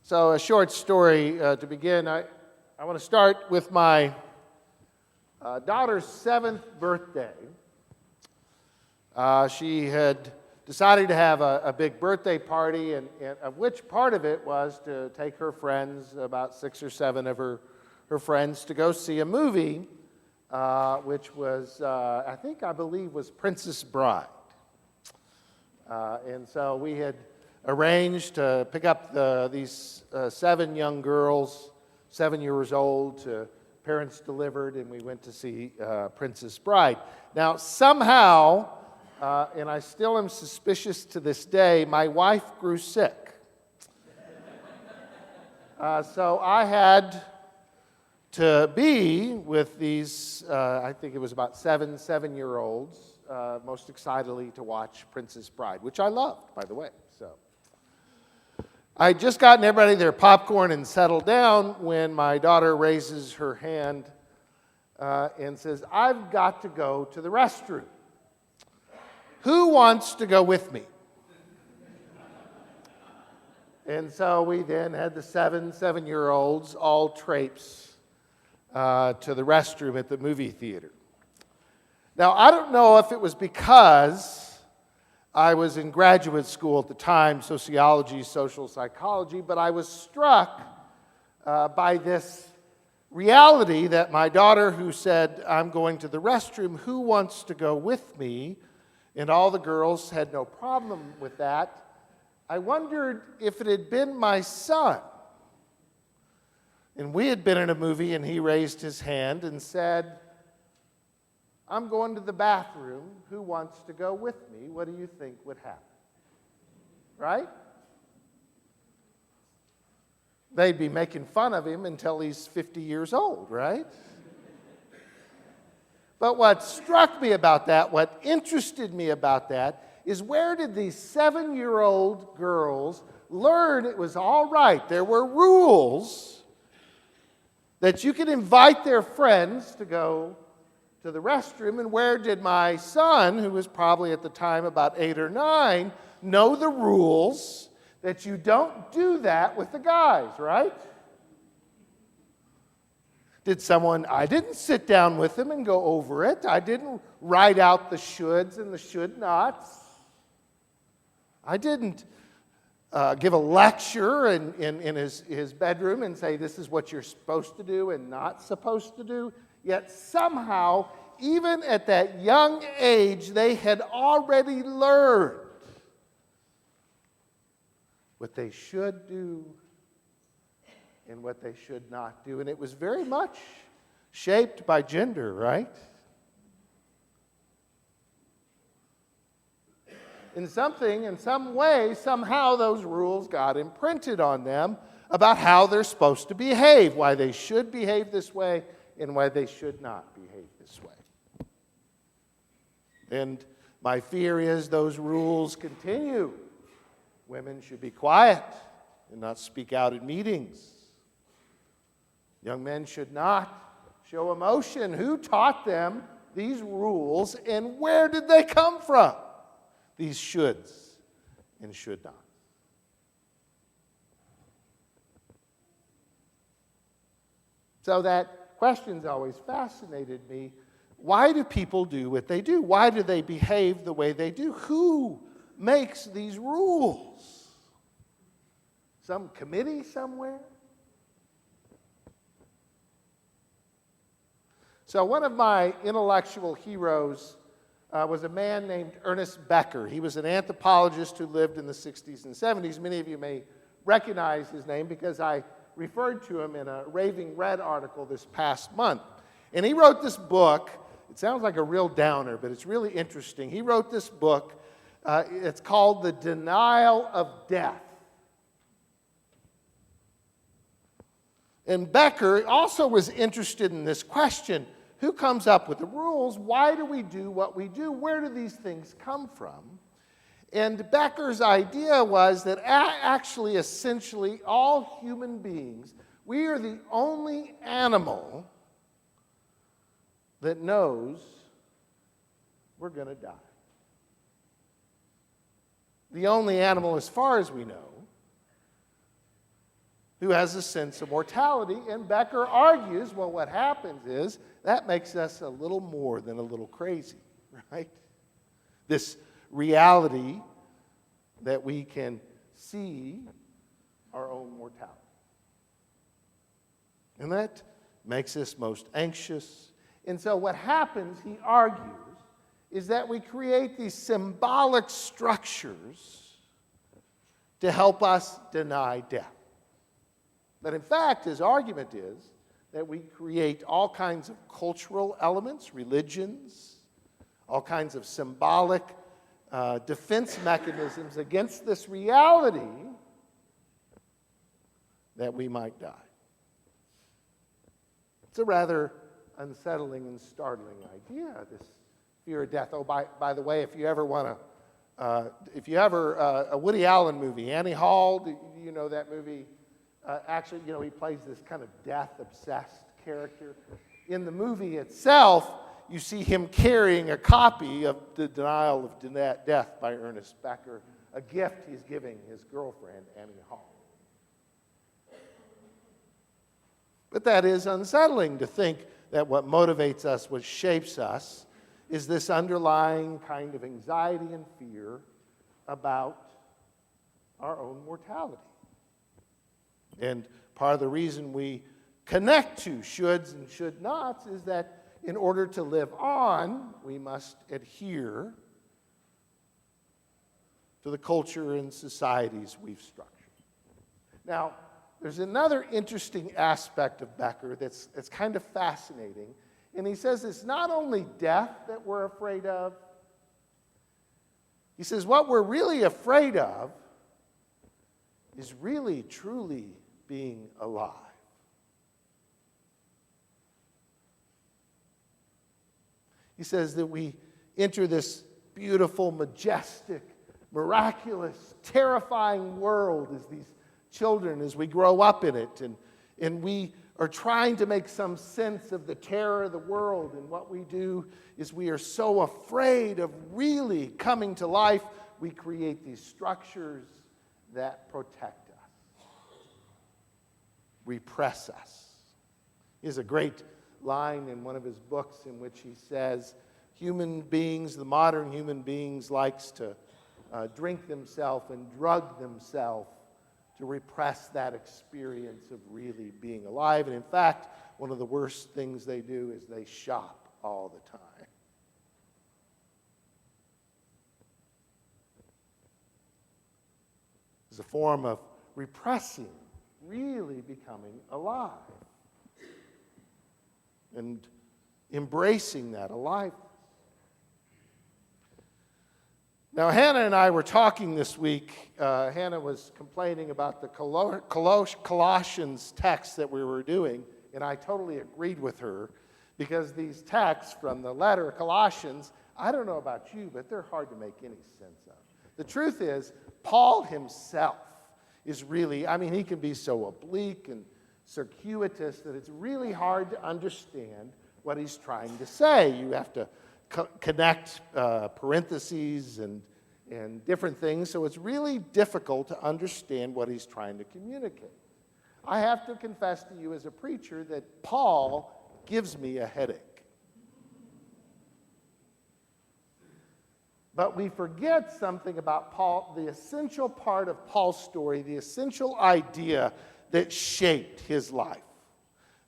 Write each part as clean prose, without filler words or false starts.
So a short story to begin. I want to start with my daughter's 7th birthday. She had decided to have a big birthday party, and of which part of it was to take her friends, about 6 or 7 of her friends, to go see a movie, which was, I believe was Princess Bride. And so we had arranged to pick up these 7 young girls, 7 years old, parents delivered, and we went to see Princess Bride. Now, somehow, and I still am suspicious to this day, my wife grew sick. So I had to be with these, I think it was about 7-year-olds, most excitedly to watch Princess Bride, which I loved, by the way. So I had just gotten everybody their popcorn and settled down when my daughter raises her hand and says, "I've got to go to the restroom. Who wants to go with me?" And so we then had the 7-year-olds all traipse to the restroom at the movie theater. Now, I don't know if it was because I was in graduate school at the time, sociology, social psychology, but I was struck by this reality that my daughter, who said, "I'm going to the restroom, who wants to go with me?" and all the girls had no problem with that. I wondered if it had been my son. And we had been in a movie, and he raised his hand and said, "I'm going to the bathroom. Who wants to go with me?" What do you think would happen? Right? They'd be making fun of him until he's 50 years old, right? But what struck me about that, what interested me about that, is where did these 7-year-old girls learn it was all right? There were rules that you could invite their friends to go to the restroom, and where did my son, who was probably at the time about 8 or 9, know the rules that you don't do that with the guys, right? I didn't sit down with them and go over it. I didn't write out the shoulds and the should nots. I didn't give a lecture in his bedroom and say, "This is what you're supposed to do and not supposed to do." Yet somehow, even at that young age, they had already learned what they should do and what they should not do. And it was very much shaped by gender, right? In some way, somehow those rules got imprinted on them about how they're supposed to behave, why they should behave this way, and why they should not behave this way. And my fear is those rules continue. Women should be quiet and not speak out in meetings. Young men should not show emotion. Who taught them these rules, and where did they come from? These shoulds and should not. So that question's always fascinated me. Why do people do what they do? Why do they behave the way they do? Who makes these rules? Some committee somewhere? So one of my intellectual heroes was a man named Ernest Becker. He was an anthropologist who lived in the 60s and 70s. Many of you may recognize his name because I referred to him in a Raving Red article this past month. And he wrote this book. It sounds like a real downer, but it's really interesting. He wrote this book. It's called The Denial of Death. And Becker also was interested in this question. Who comes up with the rules? Why do we do what we do? Where do these things come from? And Becker's idea was that actually, essentially, all human beings, we are the only animal that knows we're going to die. The only animal, as far as we know, who has a sense of mortality. And Becker argues, well, what happens is that makes us a little more than a little crazy, right? This reality that we can see our own mortality. And that makes us most anxious. And so what happens, he argues, is that we create these symbolic structures to help us deny death. But in fact, his argument is that we create all kinds of cultural elements, religions, all kinds of symbolic defense mechanisms against this reality that we might die. It's a rather unsettling and startling idea, this fear of death. Oh, by the way, if you ever want to, a Woody Allen movie, Annie Hall, do you know that movie? Actually, he plays this kind of death-obsessed character. In the movie itself, you see him carrying a copy of The Denial of Death by Ernest Becker, a gift he's giving his girlfriend, Annie Hall. But that is unsettling to think that what motivates us, what shapes us, is this underlying kind of anxiety and fear about our own mortality. And part of the reason we connect to shoulds and should nots is that in order to live on, we must adhere to the culture and societies we've structured. Now, there's another interesting aspect of Becker that's kind of fascinating. And he says it's not only death that we're afraid of. He says what we're really afraid of is really, truly being alive. He says that we enter this beautiful, majestic, miraculous, terrifying world as these children, as we grow up in it, and we are trying to make some sense of the terror of the world. And what we do is we are so afraid of really coming to life, we create these structures that protect us, repress us. He has a great line in one of his books in which he says, human beings, the modern human beings, likes to drink themselves and drug themselves to repress that experience of really being alive. And in fact, one of the worst things they do is they shop all the time. It's a form of repressing, really becoming alive. And embracing that aliveness. Now, Hannah and I were talking this week. Hannah was complaining about the Colossians text that we were doing, and I totally agreed with her, because these texts from the letter of Colossians, I don't know about you, but they're hard to make any sense of. The truth is, Paul himself is really, he can be so oblique and circuitous that it's really hard to understand what he's trying to say. You have to connect parentheses and different things, so it's really difficult to understand what he's trying to communicate. I have to confess to you as a preacher that Paul gives me a headache. But we forget something about Paul, the essential part of Paul's story, the essential idea that shaped his life,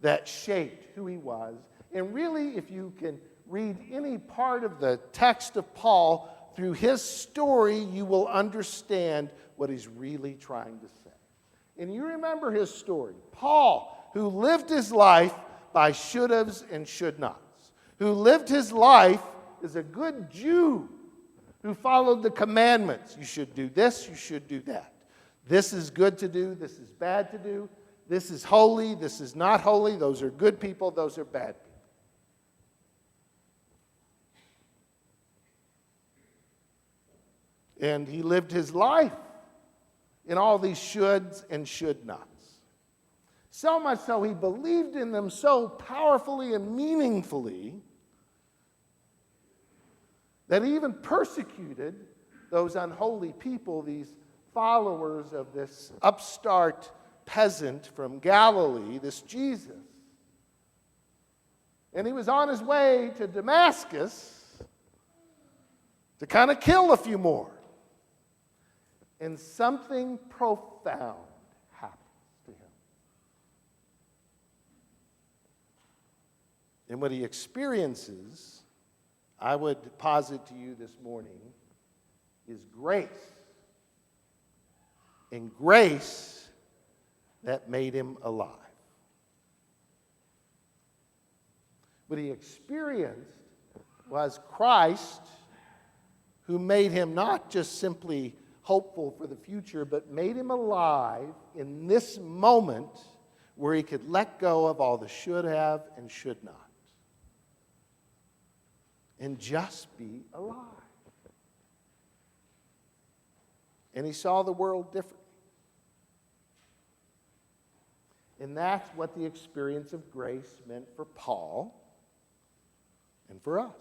that shaped who he was. And really, if you can read any part of the text of Paul through his story, you will understand what he's really trying to say. And you remember his story. Paul, who lived his life by should-haves and should-nots, who lived his life as a good Jew, who followed the commandments. You should do this, you should do that. This is good to do, this is bad to do. This is holy, this is not holy. Those are good people, those are bad people. And he lived his life in all these shoulds and should-nots. So much so he believed in them so powerfully and meaningfully that he even persecuted those unholy people, these followers of this upstart peasant from Galilee, this Jesus. And he was on his way to Damascus to kind of kill a few more. And something profound happens to him. And what he experiences, I would posit to you this morning, is grace. And grace that made him alive. What he experienced was Christ, who made him not just simply hopeful for the future, but made him alive in this moment where he could let go of all the should have and should not. And just be alive. And he saw the world differently. And that's what the experience of grace meant for Paul and for us.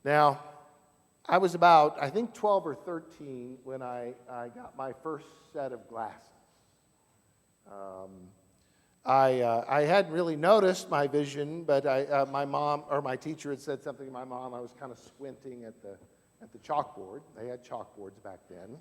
Now, I was about, I think, 12 or 13 when I got my first set of glasses. I hadn't really noticed my vision, but my mom, or my teacher had said something to my mom. I was kind of squinting at the chalkboard. They had chalkboards back then.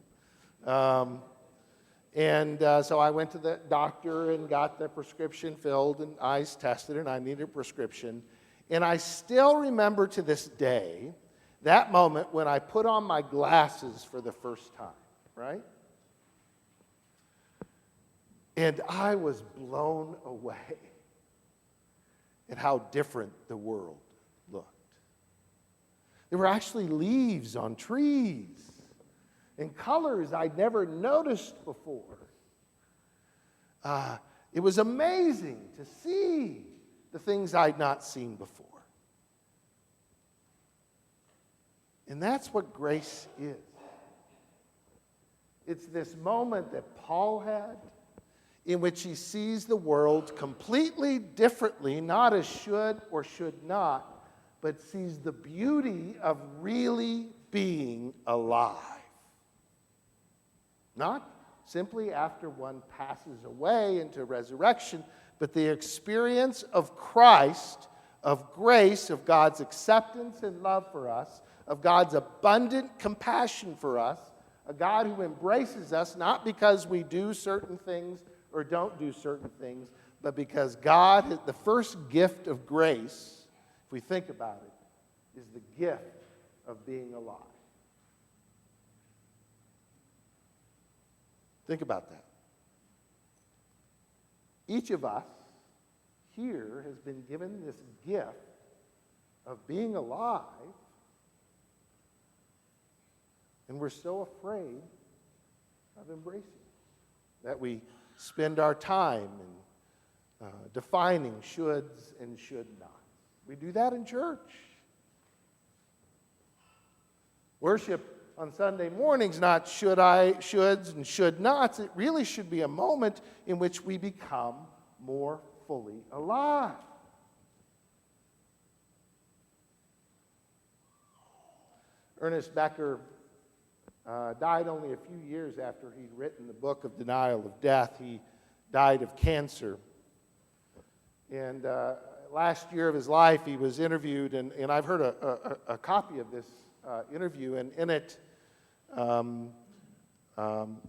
So I went to the doctor and got the prescription filled and eyes tested, and I needed a prescription. And I still remember to this day that moment when I put on my glasses for the first time, right? And I was blown away at how different the world looked. There were actually leaves on trees and colors I'd never noticed before. It was amazing to see the things I'd not seen before. And that's what grace is. It's this moment that Paul had in which he sees the world completely differently, not as should or should not, but sees the beauty of really being alive. Not simply after one passes away into resurrection, but the experience of Christ, of grace, of God's acceptance and love for us, of God's abundant compassion for us, a God who embraces us not because we do certain things or don't do certain things, but because God, the first gift of grace, if we think about it, is the gift of being alive. Think about that. Each of us here has been given this gift of being alive, and we're so afraid of embracing it that we spend our time in defining shoulds and should nots. We do that in church. Worship on Sunday mornings, not shoulds and should nots. It really should be a moment in which we become more fully alive. Ernest Becker died only a few years after he'd written the book of Denial of Death. He died of cancer. And last year of his life, he was interviewed, and I've heard a copy of this interview, and in it,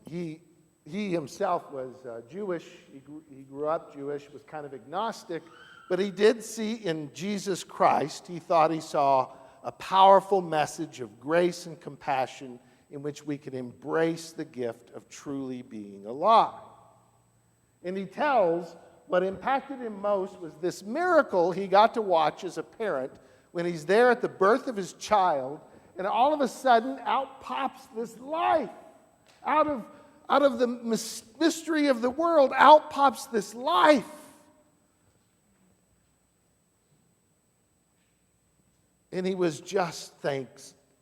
he himself was Jewish. He grew up Jewish, was kind of agnostic, but he did see in Jesus Christ, he thought he saw a powerful message of grace and compassion in which we can embrace the gift of truly being alive. And he tells what impacted him most was this miracle he got to watch as a parent when he's there at the birth of his child, and all of a sudden out pops this life. Out of the mystery of the world, out pops this life. And he was just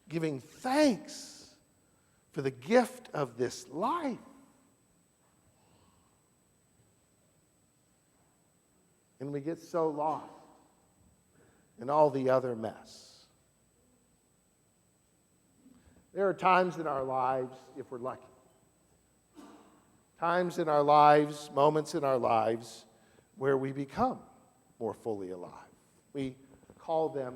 giving thanks for the gift of this life. And we get so lost in all the other mess. There are times in our lives, if we're lucky, times in our lives, moments in our lives, where we become more fully alive. We call them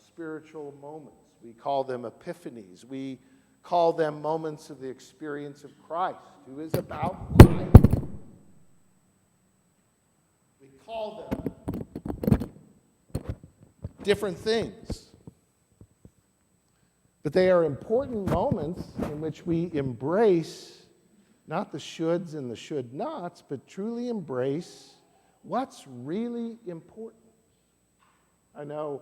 spiritual moments. We call them epiphanies. We call them moments of the experience of Christ, who is about life. We call them different things. But they are important moments in which we embrace not the shoulds and the should nots, but truly embrace what's really important. I know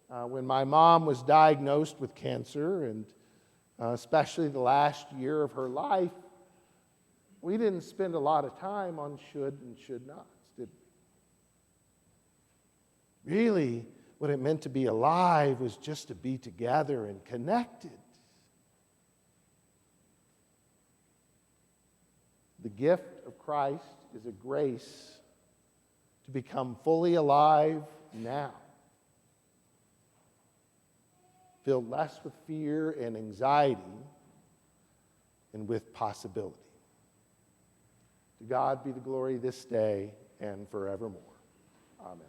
when my mom was diagnosed with cancer, and especially the last year of her life, we didn't spend a lot of time on should and should nots, did we? Really, what it meant to be alive was just to be together and connected. The gift of Christ is a grace to become fully alive now, filled less with fear and anxiety and with possibility. To God be the glory this day and forevermore. Amen.